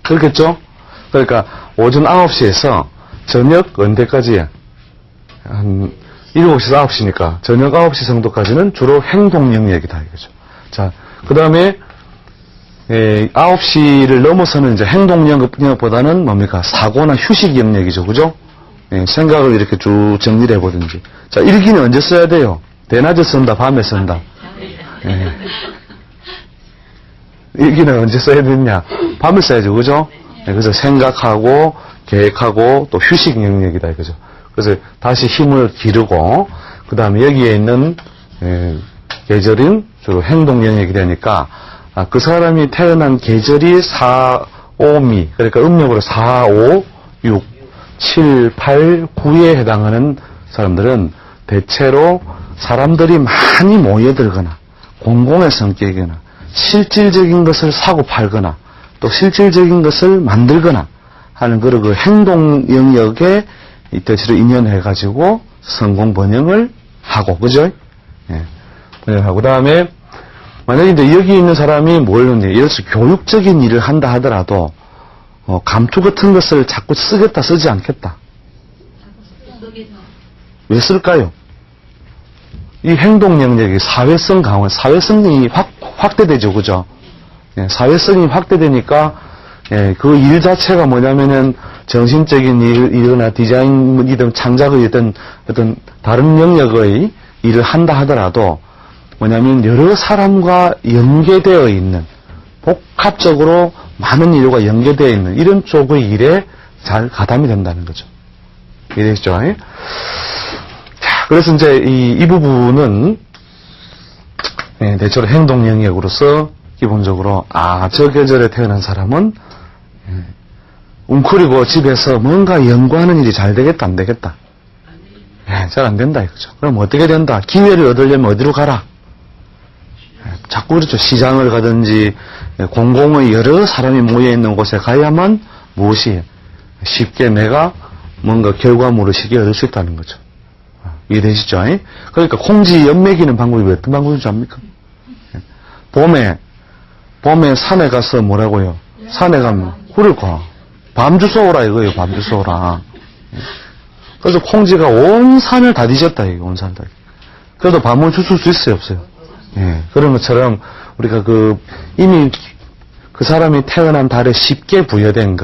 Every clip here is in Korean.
그렇겠죠? 그러니까 오전 9시에서 저녁 언제까지야? 한 7시에서 9시니까 저녁 9시 정도까지는 주로 행동 영역이다 이거죠. 자, 그 다음에 9시를 넘어서는 이제 행동 영역보다는 뭡니까? 사고나 휴식 영역이죠. 그죠? 생각을 이렇게 쭉 정리를 해보든지. 자, 일기는 언제 써야 돼요? 대낮에 쓴다, 밤에 쓴다? 일기는 언제 써야 되느냐? 밤에 써야죠. 그죠? 그래서 생각하고, 계획하고, 또 휴식 영역이다. 이거죠. 그래서 다시 힘을 기르고, 그 다음에 여기에 있는, 계절인 주로 행동 영역이 되니까, 그 사람이 태어난 계절이 4, 5미, 그러니까 음력으로 4, 5, 6, 7, 8, 9에 해당하는 사람들은 대체로 사람들이 많이 모여들거나, 공공의 성격이거나, 실질적인 것을 사고 팔거나, 또 실질적인 것을 만들거나 하는 그런 그 행동 영역에 이때처럼 인연해가지고 성공 번영을 하고, 그죠? 번영하고, 그 다음에 만약에 이제 여기 있는 사람이 뭘 했냐, 예를 들어서 교육적인 일을 한다 하더라도, 감투 같은 것을 자꾸 쓰겠다, 쓰지 않겠다. 왜 쓸까요? 이 행동 영역이 사회성 강화, 사회성이 확대되죠, 그죠? 사회성이 확대되니까, 그 일 자체가 뭐냐면은, 정신적인 일이나 디자인이든 창작의 어떤 다른 영역의 일을 한다 하더라도, 뭐냐면 여러 사람과 연계되어 있는, 복합적으로 많은 인류가 연계되어 있는 이런 쪽의 일에 잘 가담이 된다는 거죠. 이해되시죠? 자, 그래서 이제 이 부분은 대체로 행동 영역으로서 기본적으로 저 계절에 태어난 사람은 웅크리고 집에서 뭔가 연구하는 일이 잘 되겠다, 안 되겠다? 잘 안 된다 이거죠. 그럼 어떻게 된다? 기회를 얻으려면 어디로 가라? 자꾸 그렇죠. 시장을 가든지 공공의 여러 사람이 모여있는 곳에 가야만 무엇이 쉽게 내가 뭔가 결과물을 쉽게 얻을 수 있다는 거죠. 이해되시죠? 그러니까 콩지 연맥이는 방법이 어떤 방법인지 압니까? 봄에 산에 가서 뭐라고요? 산에 가면 그럴까? 밤 주워 오라 이거예요. 밤 주워 오라. 그래서 콩지가 온 산을 다 뒤졌다 이거. 온 산을 다. 그래도 밤을 주울 수 있어요, 없어요? 그런 것처럼 우리가 이미 그 사람이 태어난 달에 쉽게 부여된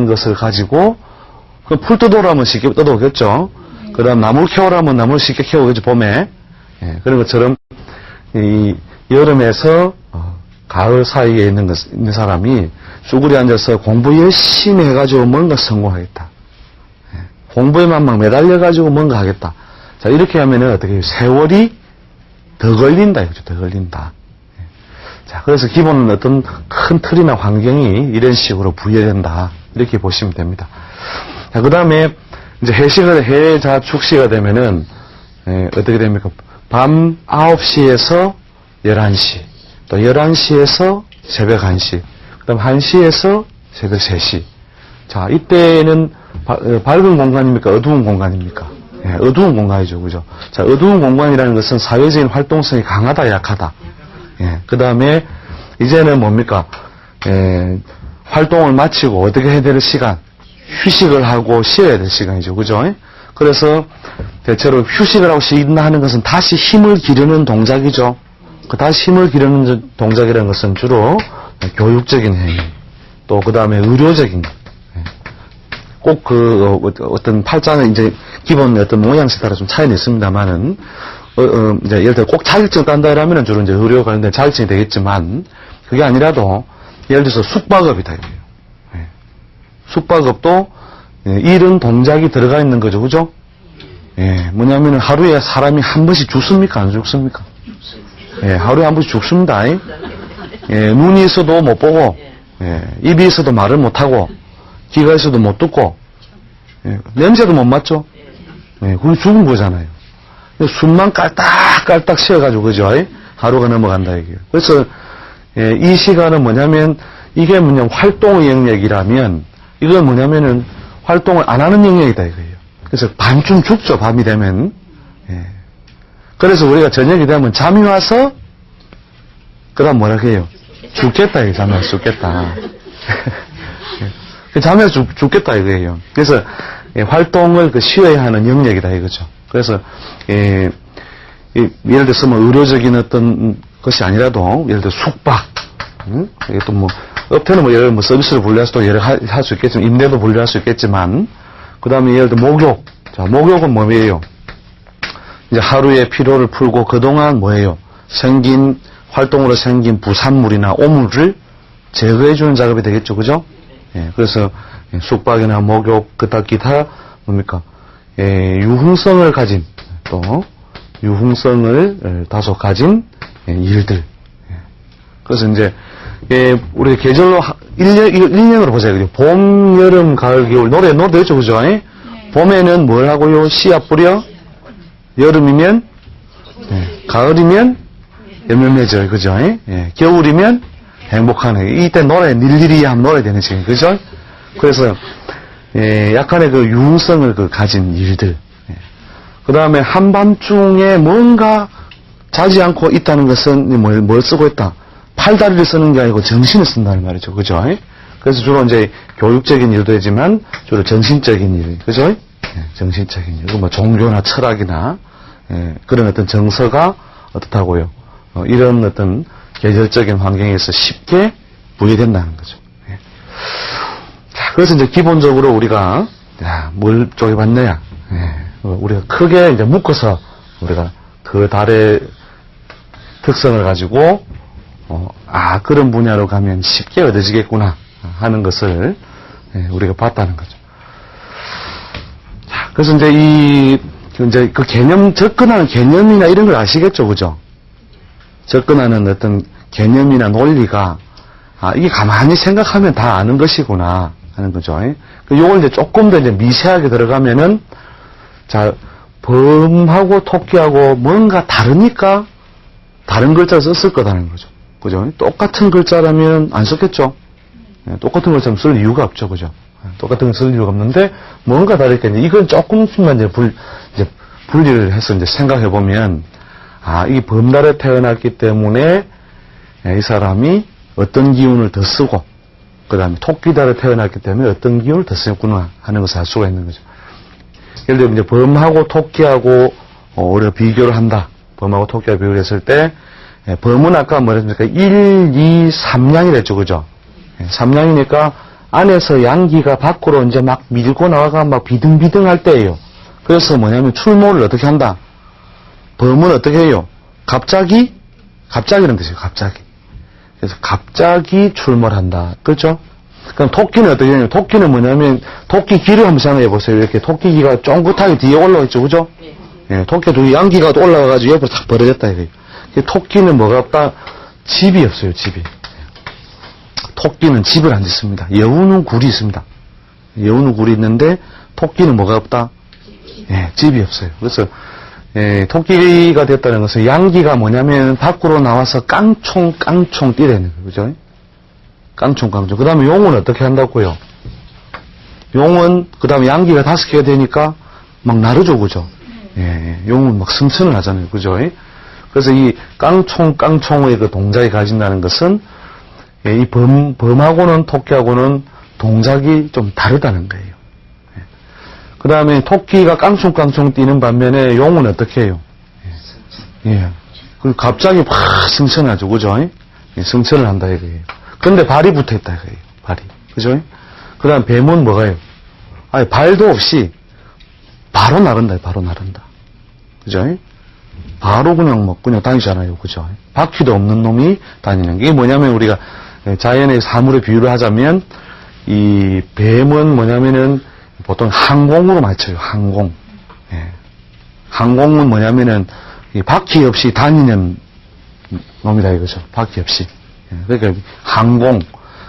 것을 가지고 풀 뜯어오라면 쉽게 뜯어오겠죠. 그 다음 나물 캐오라면 나물 쉽게 캐오겠죠, 봄에. 그런 것처럼 이 여름에서 가을 사이에 있는 사람이 쭈그리 앉아서 공부 열심히 해가지고 뭔가 성공하겠다. 공부에만 막 매달려가지고 뭔가 하겠다. 자, 이렇게 하면은 어떻게 해요? 세월이 더 걸린다, 이거죠. 더 걸린다. 자, 그래서 기본은 어떤 큰 틀이나 환경이 이런 식으로 부여된다. 이렇게 보시면 됩니다. 자, 그 다음에 이제 해자축시가 되면은, 어떻게 됩니까? 밤 9시에서 11시, 또 11시에서 새벽 1시, 그 다음 1시에서 새벽 3시. 자, 이때는 밝은 공간입니까? 어두운 공간입니까? 어두운 공간이죠. 그죠? 자, 어두운 공간이라는 것은 사회적인 활동성이 강하다, 약하다. 그 다음에, 이제는 뭡니까? 활동을 마치고 어떻게 해야 될 시간? 휴식을 하고 쉬어야 될 시간이죠. 그죠? 그래서, 대체로 휴식을 하고 쉰다 하는 것은 다시 힘을 기르는 동작이죠. 그 다시 힘을 기르는 동작이라는 것은 주로 교육적인 행위, 또 그 다음에 의료적인 것. 꼭 어떤 팔자는 이제 기본 어떤 모양새에 따라 좀 차이는 있습니다만은, 이제 예를 들어 꼭 자격증 딴다 이러면은 주로 이제 의료 관련된 자격증이 되겠지만, 그게 아니라도, 예를 들어서 숙박업이다, 이거예요. 숙박업도, 일은 동작이 들어가 있는 거죠, 그죠? 뭐냐면은 하루에 사람이 한 번씩 죽습니까? 안 죽습니까? 하루에 한 번씩 죽습니다. 눈이 있어도 못 보고, 입이 있어도 말을 못 하고, 귀가 있어도 못 듣고, 냄새도 못 맡죠? 그게 죽은 거잖아요. 숨만 깔딱깔딱 쉬어가지고, 그죠? 하루가 넘어간다, 이게. 그래서, 이 시간은 뭐냐면, 이게 뭐냐면 활동의 영역이라면, 이건 뭐냐면은 활동을 안 하는 영역이다, 이거예요. 그래서 반쯤 죽죠, 밤이 되면. 그래서 우리가 저녁이 되면 잠이 와서, 그 다음 뭐라 해요? 죽겠다, 이게 잠이 와서 죽겠다. 잠에서 죽겠다 이거예요. 그래서 활동을 쉬어야 하는 영역이다 이거죠. 그래서 예를 들어서 뭐 의료적인 어떤 것이 아니라도 예를 들어 숙박, 이게 또 뭐 업태는 뭐 예를 서비스를 분류할 수도 여러 할 수 있겠지만 임대도 분류할 수 있겠지만 그 다음에 예를 들어 목욕. 자, 목욕은 뭐예요? 이제 하루의 피로를 풀고 그동안 뭐예요? 활동으로 생긴 부산물이나 오물을 제거해주는 작업이 되겠죠, 그죠? 예, 그래서 숙박이나 목욕, 기타 뭡니까? 유흥성을 가진 또 유흥성을 다소 가진 일들. 그래서 이제 우리 계절로 1년으로 보세요. 봄, 여름, 가을, 겨울 노래도 있죠, 그죠? 봄에는 뭘 하고요? 씨앗 뿌려. 여름이면 가을이면 열매 맺어요, 그죠? 겨울이면 행복하네. 이때 노래 일일이 하면 노래 되는 시간, 그죠? 그래서 약간의 그 유흥성을 가진 일들. 그 다음에 한밤중에 뭔가 자지 않고 있다는 것은 뭘 쓰고 있다? 팔다리를 쓰는 게 아니고 정신을 쓴다는 말이죠, 그죠? 그래서 주로 이제 교육적인 일도 되지만 주로 정신적인 일, 그죠? 정신적인 일, 뭐 종교나 철학이나 그런 어떤 정서가 어떻다고요? 이런 어떤 계절적인 환경에서 쉽게 부여된다는 거죠. 자, 그래서 이제 기본적으로 우리가 뭘 쪼개봤느냐? 우리가 크게 이제 묶어서 우리가 그 달의 특성을 가지고 그런 분야로 가면 쉽게 얻어지겠구나 하는 것을 우리가 봤다는 거죠. 자, 그래서 이제 그 개념, 접근하는 개념이나 이런 걸 아시겠죠, 그죠? 접근하는 어떤 개념이나 논리가, 이게 가만히 생각하면 다 아는 것이구나 하는 거죠. 요걸 이제 조금 더 이제 미세하게 들어가면은, 자, 범하고 토끼하고 뭔가 다르니까 다른 글자를 썼을 거다는 거죠. 그죠? 똑같은 글자라면 안 썼겠죠? 똑같은 글자면 쓸 이유가 없죠, 그죠? 똑같은 걸 쓸 이유가 없는데, 뭔가 다르니까, 이건 조금씩만 이제 분리를 해서 이제 생각해 보면, 이 범달에 태어났기 때문에, 이 사람이 어떤 기운을 더 쓰고, 그 다음에 토끼달에 태어났기 때문에 어떤 기운을 더 쓰구나 하는 것을 알 수가 있는 거죠. 예를 들면 이제 범하고 토끼하고, 우리가 비교를 한다. 범하고 토끼하고 비교를 했을 때, 범은 아까 뭐랬습니까? 1, 2, 3량이랬죠, 그죠? 3량이니까 안에서 양기가 밖으로 이제 막 밀고 나와가 막 비등비등 할 때예요. 그래서 뭐냐면 출몰을 어떻게 한다? 범은 어떻게 해요? 갑자기는 뜻이에요, 갑자기. 그래서 갑자기 출몰한다. 그렇죠? 그럼 토끼는 어떻게 되냐면, 토끼는 뭐냐면, 토끼 귀를 한번 생각해 보세요. 이렇게 토끼 귀가 쫑긋하게 뒤에 올라와 있죠, 그죠? 토끼가 양기가 올라와가지고 옆으로 탁 벌어졌다, 이거예요. 토끼는 뭐가 없다? 집이 없어요, 집이. 토끼는 집을 안 짓습니다. 여우는 굴이 있습니다. 여우는 굴이 있는데, 토끼는 뭐가 없다? 집이 없어요. 그래서, 토끼가 됐다는 것은 양기가 뭐냐면, 밖으로 나와서 깡총 뛰라는 거예요. 그죠? 깡총. 그 다음에 용은 어떻게 한다고요? 용은, 그 다음에 양기가 5개가 되니까, 막 나르죠, 그죠? 용은 막 승천을 하잖아요. 그죠? 그래서 이 깡총의 그 동작이 가진다는 것은 이 범하고는 토끼하고는 동작이 좀 다르다는 거예요. 그 다음에 토끼가 깡총 뛰는 반면에 용은 어떻게 해요? 그리고 갑자기 확 승천하죠. 그죠? 승천을 한다 이거예요. 그런데 발이 붙어 있다 이거예요. 발이. 그죠? 그 다음 뱀은 뭐가요? 발도 없이 바로 나른다. 그죠? 바로 그냥 다니잖아요. 그죠? 바퀴도 없는 놈이 다니는 게 뭐냐면 우리가 자연의 사물의 비유를 하자면 이 뱀은 뭐냐면은 보통 항공으로 맞춰요. 항공. 항공은 뭐냐면은 이 바퀴 없이 다니는 놈이다 이거죠. 바퀴 없이. 그러니까 항공.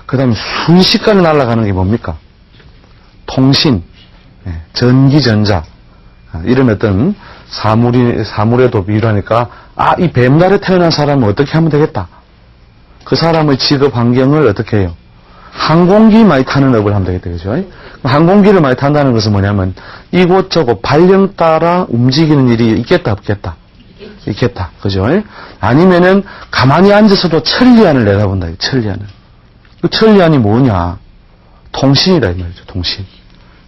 그 다음에 순식간에 날아가는 게 뭡니까? 통신. 전기전자. 이런 어떤 사물에도 비유하니까, 이 뱀달에 태어난 사람은 어떻게 하면 되겠다? 그 사람의 직업 환경을 어떻게 해요? 항공기 많이 타는 업을 하면 되겠다, 그죠? 항공기를 많이 탄다는 것은 뭐냐면, 이곳저곳 발령 따라 움직이는 일이 있겠다, 없겠다? 있겠다, 그죠? 아니면은, 가만히 앉아서도 천리안을 내다본다, 천리안을. 그 천리안이 뭐냐? 통신이다, 이 말이죠, 통신.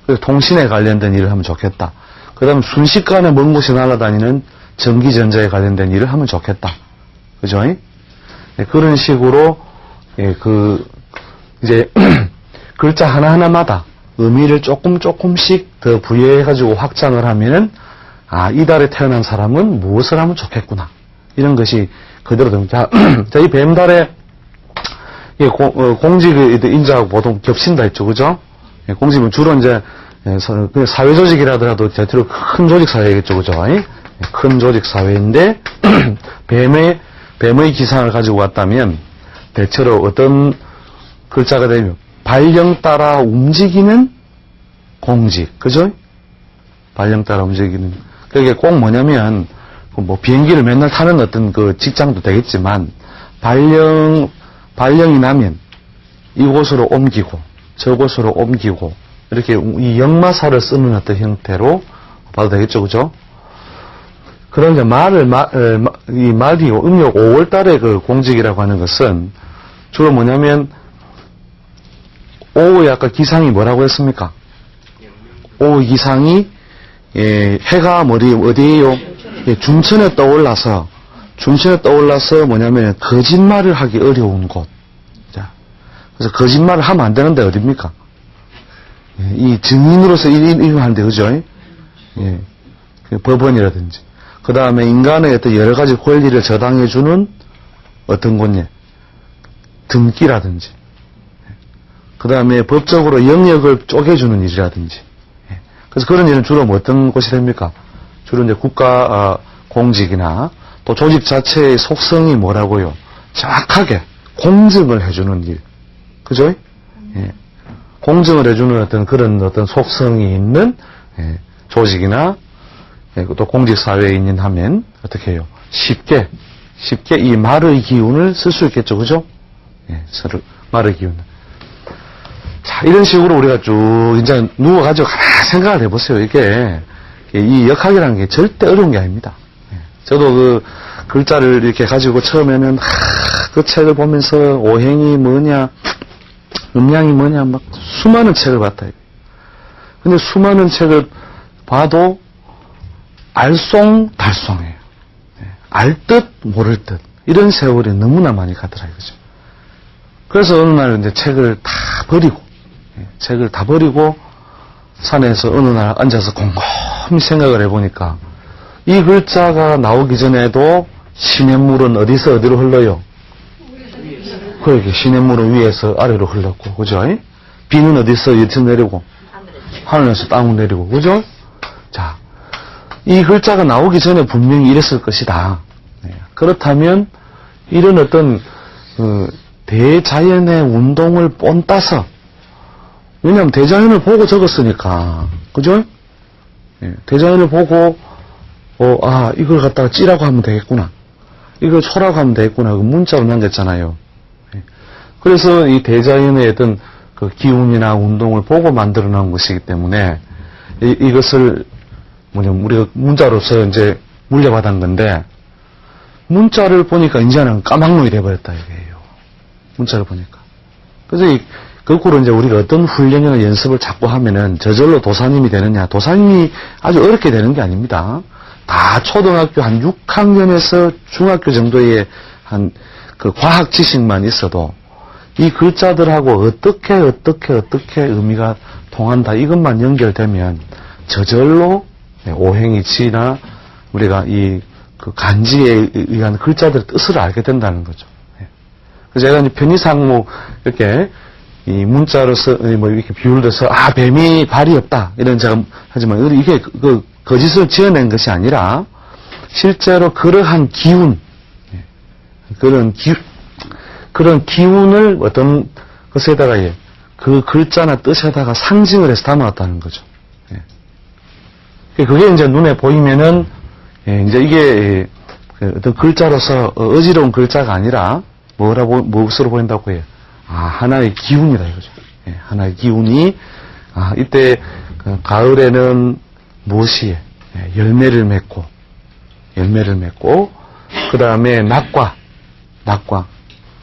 그래서 통신에 관련된 일을 하면 좋겠다. 그 다음에 순식간에 먼 곳에 날아다니는 전기전자에 관련된 일을 하면 좋겠다. 그죠? 네, 그런 식으로, 예, 이제, 글자 하나하나마다 의미를 조금씩 더 부여해가지고 확장을 하면은, 아, 이달에 태어난 사람은 무엇을 하면 좋겠구나. 이런 것이 그대로 됩니다. 자, 이 뱀달에, 예, 공직의 인자하고 보통 겹친다 했죠. 그죠? 예, 공직은 주로 이제, 예, 사회조직이라더라도 대체로 큰 조직 사회겠죠. 그죠? 예, 큰 조직 사회인데, 뱀의 기상을 가지고 왔다면, 대체로 어떤 글자가 되면, 발령 따라 움직이는 공직. 그죠? 발령 따라 움직이는. 그게 꼭 뭐냐면, 뭐 비행기를 맨날 타는 어떤 그 직장도 되겠지만, 발령이 나면 이곳으로 옮기고, 저곳으로 옮기고, 이렇게 이 역마사를 쓰는 어떤 형태로 봐도 되겠죠. 그죠? 그런 이제 이 말이 음력 5월 달에 그 공직이라고 하는 것은 주로 뭐냐면, 오후에 아까 기상이 뭐라고 했습니까? 오후 기상이, 예, 해가 어디에요? 예, 중천에 떠올라서 뭐냐면, 거짓말을 하기 어려운 곳. 자, 그래서 거짓말을 하면 안 되는데 어딥니까? 예, 이 증인으로서 일을 하는데, 그죠? 예, 법원이라든지. 그 다음에 인간의 어떤 여러 가지 권리를 저당해주는 어떤 곳에 등기라든지. 그 다음에 법적으로 영역을 쪼개주는 일이라든지. 그래서 그런 일은 주로 어떤 곳이 됩니까? 주로 이제 국가 공직이나 또 조직 자체의 속성이 뭐라고요? 정확하게 공증을 해주는 일. 그죠? 예. 공증을 해주는 그런 속성이 있는, 예, 조직이나, 예, 또 공직사회인인 하면 어떻게 해요? 쉽게 이 말의 기운을 쓸 수 있겠죠. 그죠? 예, 말의 기운. 자, 이런 식으로 우리가 쭉 이제 누워가지고 가만히 생각을 해보세요. 이게 이 역학이라는 게 절대 어려운 게 아닙니다. 저도 그 글자를 이렇게 가지고 처음에는 그 책을 보면서 오행이 뭐냐, 음양이 뭐냐, 막 수많은 책을 봤다. 근데 수많은 책을 봐도 알쏭달쏭해요. 알 듯 모를 듯 이런 세월이 너무나 많이 가더라 이거죠. 그래서 어느 날 이제 책을 다 버리고 산에서 어느 날 앉아서 곰곰이 생각을 해보니까 이 글자가 나오기 전에도 시냇물은 어디서 어디로 흘러요? 그러게 시냇물은 위에서 아래로 흘렀고, 그죠? 비는 어디서 내리고 하늘에서 땅으로 내리고, 그죠? 자, 이 글자가 나오기 전에 분명히 이랬을 것이다. 그렇다면 이런 어떤 대자연의 운동을 본따서, 왜냐하면 대자연을 보고 적었으니까, 그죠? 대자연을 보고 이걸 갖다가 찌라고 하면 되겠구나, 이걸 초라고 하면 되겠구나, 그 문자로 남겼잖아요. 그래서 이 대자연의 어떤 그 기운이나 운동을 보고 만들어 놓은 것이기 때문에 이것을 우리가 문자로서 이제 물려받은 건데, 문자를 보니까 이제는 까막눈이 돼버렸다 이게요. 문자를 보니까. 그래서 거꾸로 이제 우리가 어떤 훈련이나 연습을 자꾸 하면은 저절로 도사님이 되느냐? 도사님이 아주 어렵게 되는 게 아닙니다. 다 초등학교 한 6학년에서 중학교 정도의 그 과학 지식만 있어도 이 글자들하고 어떻게 의미가 통한다, 이것만 연결되면 저절로 오행이치나 우리가 그 간지에 의한 글자들의 뜻을 알게 된다는 거죠. 그래서 제가 이제 편의상 이렇게 이 문자로서 이렇게 비유를 들어서 뱀이 발이 없다 이런 제가 하지만 이게 거짓을 지어낸 것이 아니라 실제로 그러한 기운, 그런 기운을 어떤 것에다가 그 글자나 뜻에다가 상징을 해서 담아왔다는 거죠. 그게 이제 눈에 보이면은 이제 이게 어떤 글자로서 어지러운 글자가 아니라 무엇으로 보인다고 해요? 하나의 기운이다 이거죠. 하나의 기운이 이때 가을에는 무엇이 열매를 맺고 그 다음에 낙과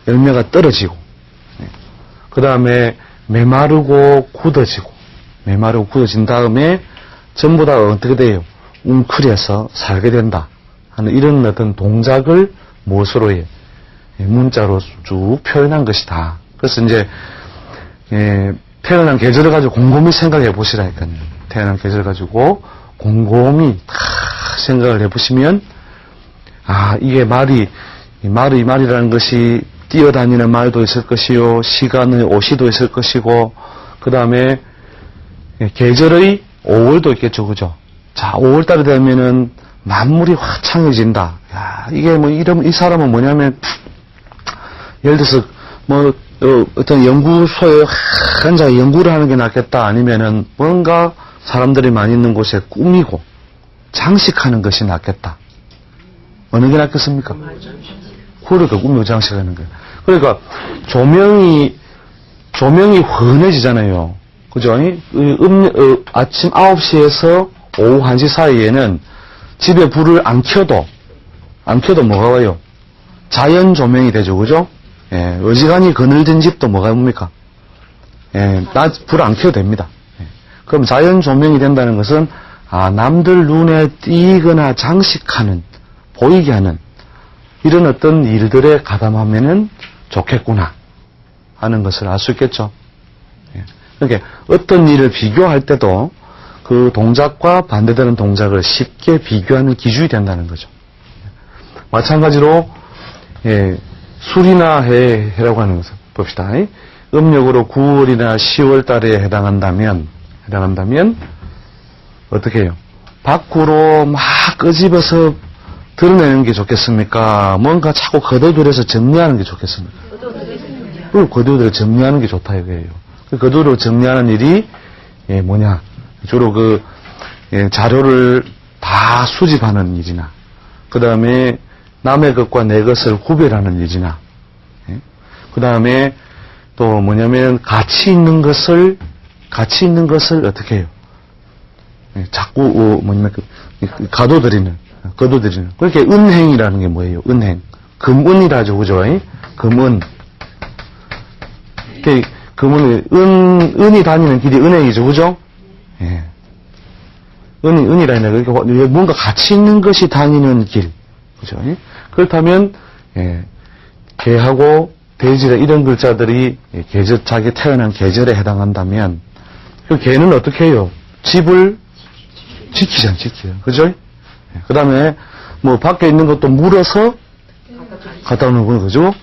열매가 떨어지고, 그 다음에 메마르고 굳어진 다음에 전부 다 어떻게 돼요? 웅크려서 살게 된다 하는 이런 어떤 동작을 무엇으로 해? 문자로 쭉 표현한 것이다. 그래서 이제 태어난 계절을 가지고 곰곰이 생각해 보시라니까요. 태어난 계절을 가지고 곰곰이 다 생각을 해보시면 이게 말이라는 것이 뛰어다니는 말도 있을 것이요, 시간의 오시도 있을 것이고, 그 다음에 계절의 5월도 있겠죠, 그죠? 자, 5월달이 되면은 만물이 화창해진다. 야, 이게 이 사람은 뭐냐면, 예를 들어서, 어떤 연구소에 앉아 연구를 하는 게 낫겠다. 아니면은 뭔가 사람들이 많이 있는 곳에 꾸미고 장식하는 것이 낫겠다. 어느 게 낫겠습니까? 그러니까 꾸미고 장식하는 거예요. 그러니까 조명이 환해지잖아요. 그죠? 아침 9시에서 오후 1시 사이에는 집에 불을 안 켜도 뭐가 와요? 자연 조명이 되죠. 그죠? 예, 어지간히 그늘진 집도 뭐가 뭡니까? 예, 불 안 켜도 됩니다. 예. 그럼 자연 조명이 된다는 것은, 남들 눈에 띄거나 장식하는, 보이게 하는, 이런 어떤 일들에 가담하면은 좋겠구나 하는 것을 알 수 있겠죠. 예. 그러니까 어떤 일을 비교할 때도 그 동작과 반대되는 동작을 쉽게 비교하는 기준이 된다는 거죠. 마찬가지로, 술이나 해라고 하는 것을 봅시다. 음력으로 9월이나 10월 달에 해당한다면 어떻게 해요? 밖으로 막 끄집어서 드러내는 게 좋겠습니까? 뭔가 자꾸 거둬들여서 정리하는 게 좋겠습니까? 거둬들여 정리하는 게 좋다 이거예요. 거둬들여 정리하는 일이 뭐냐? 주로 자료를 다 수집하는 일이나, 그 다음에 남의 것과 내 것을 구별하는 일이나, 그 다음에 또 뭐냐면 가치 있는 것을 어떻게 해요? 자꾸 거둬들이는. 그렇게 은행이라는 게 뭐예요? 은행. 금은이라죠, 그죠? 금은. 은이 다니는 길이 은행이죠, 그죠? 예. 은이라는 게 뭔가 가치 있는 것이 다니는 길. 그죠? 그렇다면, 개하고 돼지라 이런 글자들이 자기 태어난 계절에 해당한다면, 그 개는 어떻게 해요? 집을 지키죠. 그죠? 그 다음에, 밖에 있는 것도 물어서 갖다 놓는 거, 그죠?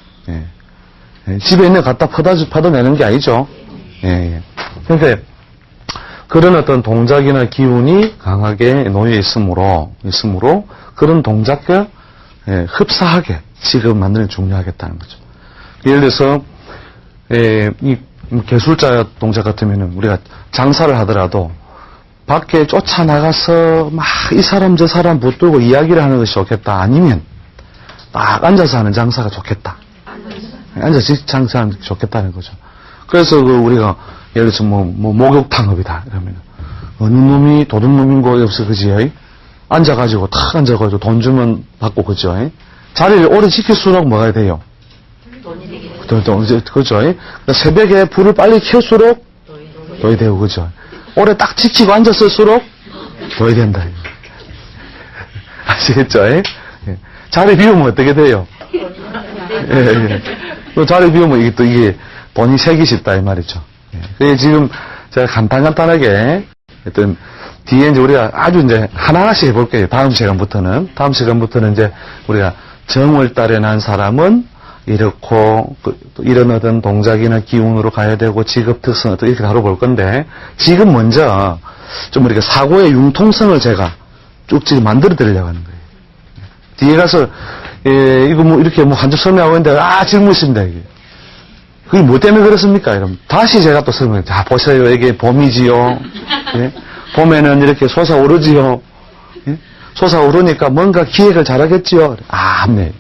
집에 있는 거 갖다 퍼다내는 게 아니죠. 그러니까, 그런 어떤 동작이나 기운이 강하게 놓여 있으므로 그런 동작과 흡사하게 지금 만드는 게 중요하겠다는 거죠. 예를 들어서, 이 개술자 동작 같으면은 우리가 장사를 하더라도 밖에 쫓아나가서 막 이 사람 저 사람 붙들고 이야기를 하는 것이 좋겠다. 아니면 딱 앉아서 하는 장사가 좋겠다. 앉아서 장사하는 게 좋겠다는 거죠. 그래서 우리가 예를 들어서 목욕탕업이다 이러면 어느 놈이 도둑놈인고 없어 그지? 앉아가지고 돈 주면 받고 그죠? 자리를 오래 지킬수록 뭐가 돼요? 그죠? 새벽에 불을 빨리 켤수록 돈이 되고 그죠? 오래 딱 지키고 앉았을수록 돈이 된다. 아시겠죠? 자리 비우면 어떻게 돼요? 또 자리 비우면 이게 돈이 새기 쉽다 이 말이죠. 그래서 지금 제가 간단하게 어떤 뒤에 이제 우리가 아주 이제 하나하나씩 해볼게요. 다음 시간부터는 이제 우리가 정월달에 난 사람은 이렇고 이런 어떤 동작이나 기운으로 가야 되고 직업 특성 또 이렇게 다뤄볼 건데 지금 먼저 좀 우리가 사고의 융통성을 제가 쭉 지금 만들어 드리려고 하는 거예요. 뒤에 가서 이거 이렇게 한줄 설명하고 있는데 질문 있습니다 이게. 그게 뭐 때문에 그렇습니까? 이러면 다시 제가 또 설명해요. 자 보세요 이게 봄이지요. 봄에는 이렇게 솟아오르지요. 솟아오르니까 뭔가 기획을 잘하겠지요. 네.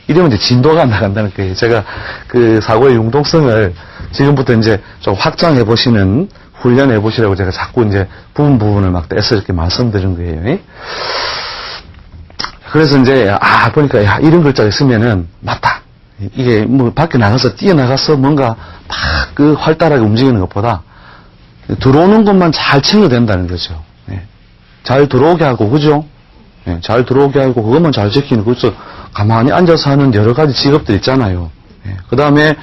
이러면 이제 진도가 나간다는 거예요. 제가 그 사고의 융통성을 지금부터 이제 좀 확장해 보시는, 훈련해 보시라고 제가 자꾸 이제 부분을 막 떼서 이렇게 말씀드린 거예요. 그래서 이제, 보니까, 이런 글자가 있으면은, 맞다. 이게 뭐 밖에 나가서 뛰어나가서 뭔가 막 그 활달하게 움직이는 것보다 들어오는 것만 잘 챙겨 된다는 거죠. 예. 잘 들어오게 하고, 그죠? 예. 잘 들어오게 하고, 그것만 잘 지키는, 그래서 가만히 앉아서 하는 여러 가지 직업들 있잖아요. 예. 그 다음에,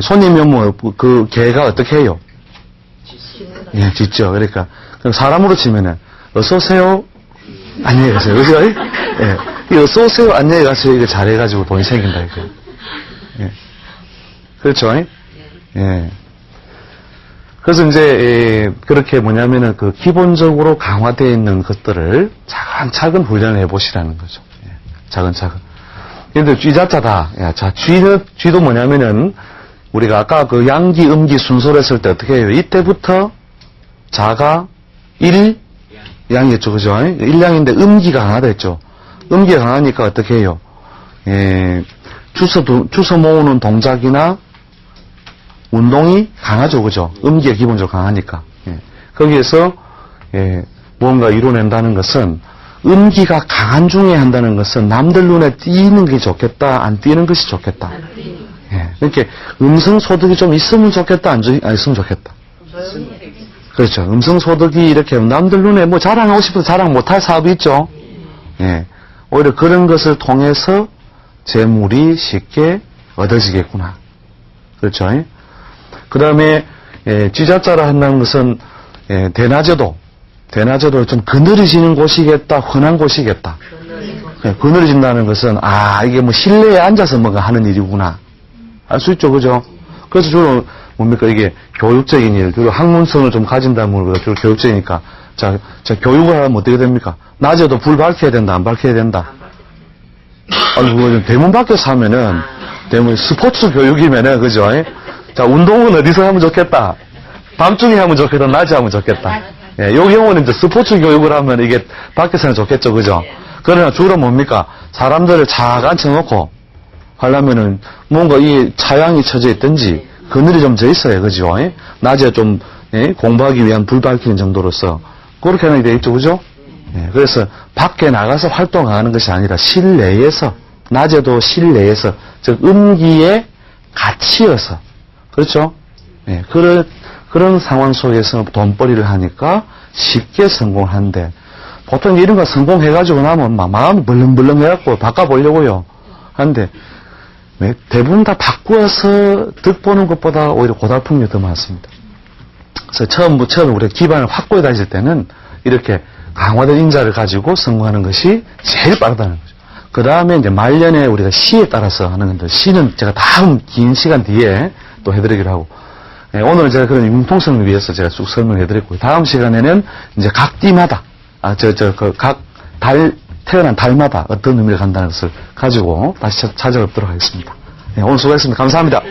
손님이 오면 그 개가 어떻게 해요? 예, 짖죠. 그러니까, 사람으로 치면은, 어서오세요. 안녕히 가세요. 그죠? 예. 이 어서오세요. 안녕히 가세요. 이거 잘해가지고 돈이 생긴다, 이거. 예. 그렇죠? 예. 그래서 이제, 그렇게 뭐냐면은 그 기본적으로 강화되어 있는 것들을 차근차근 훈련을 해보시라는 거죠. 예. 차근차근. 근데 쥐자자다. 야, 자, 쥐도 뭐냐면은 우리가 아까 그 양기, 음기 순서로 했을 때 어떻게 해요? 이때부터 자가 1양이었죠. 그죠? 1양인데 음기가 강하다 했죠. 음기가 강하니까 어떻게 해요? 예, 주워 모으는 동작이나 운동이 강하죠. 그죠? 음기가 기본적으로 강하니까. 예. 거기에서, 예, 뭔가 이뤄낸다는 것은 음기가 강한 중에 한다는 것은 남들 눈에 띄는 게 좋겠다, 안 띄는 것이 좋겠다. 예. 이렇게 음성 소득이 좀 있으면 좋겠다, 안 있으면 좋겠다. 그렇죠. 음성 소득이 이렇게 남들 눈에 뭐 자랑하고 싶어서 자랑 못할 사업이 있죠. 예. 오히려 그런 것을 통해서 재물이 쉽게 얻어지겠구나. 그렇죠. 그 다음에, 쥐자자라 한다는 것은, 대낮에도 좀 그늘이지는 곳이겠다, 흔한 곳이겠다. 그늘이진다는 것은, 이게 뭐 실내에 앉아서 뭔가 하는 일이구나. 알 수 있죠, 그죠? 그래서 주로, 뭡니까, 이게 교육적인 일, 주로 학문성을 좀 가진다면, 주로 교육적이니까. 자, 교육을 하면 어떻게 됩니까? 낮에도 불 밝혀야 된다, 안 밝혀야 된다? 대문 밖에서 하면은, 대문 스포츠 교육이면은, 그죠? 자, 운동은 어디서 하면 좋겠다? 밤중에 하면 좋겠다, 낮에 하면 좋겠다. 예, 요 경우는 이제 스포츠 교육을 하면 이게 밖에서는 좋겠죠, 그죠? 그러나 주로 뭡니까? 사람들을 착 앉혀놓고 하려면은 뭔가 이 차양이 쳐져 있든지 그늘이 좀 져 있어야, 그죠? 예? 낮에 좀, 공부하기 위한 불 밝히는 정도로서 그렇게 하는 게 돼 있죠, 그죠? 예, 그래서 밖에 나가서 활동하는 것이 아니라 실내에서, 낮에도 실내에서, 즉, 음기에 갇히어서, 그렇죠? 예, 그런 상황 속에서 돈벌이를 하니까 쉽게 성공하는데, 보통 이런 거 성공해가지고 나면 막 마음이 벌렁벌렁 해갖고 바꿔보려고요. 하는데, 대부분 다 바꾸어서 득보는 것보다 오히려 고달픈 게 더 많습니다. 그래서 처음에 우리가 기반을 확고히 다닐 때는 이렇게 강화된 인자를 가지고 성공하는 것이 제일 빠르다는 거죠. 그 다음에 이제 말년에 우리가 시에 따라서 하는 건데, 시는 제가 다음 긴 시간 뒤에 또 해드리기로 하고, 오늘 제가 그런 융통성을 위해서 제가 쭉 설명해드렸고, 다음 시간에는 이제 각 띠마다, 각 태어난 달마다 어떤 의미를 간다는 것을 가지고 다시 찾아뵙도록 하겠습니다. 오늘 수고했습니다. 감사합니다.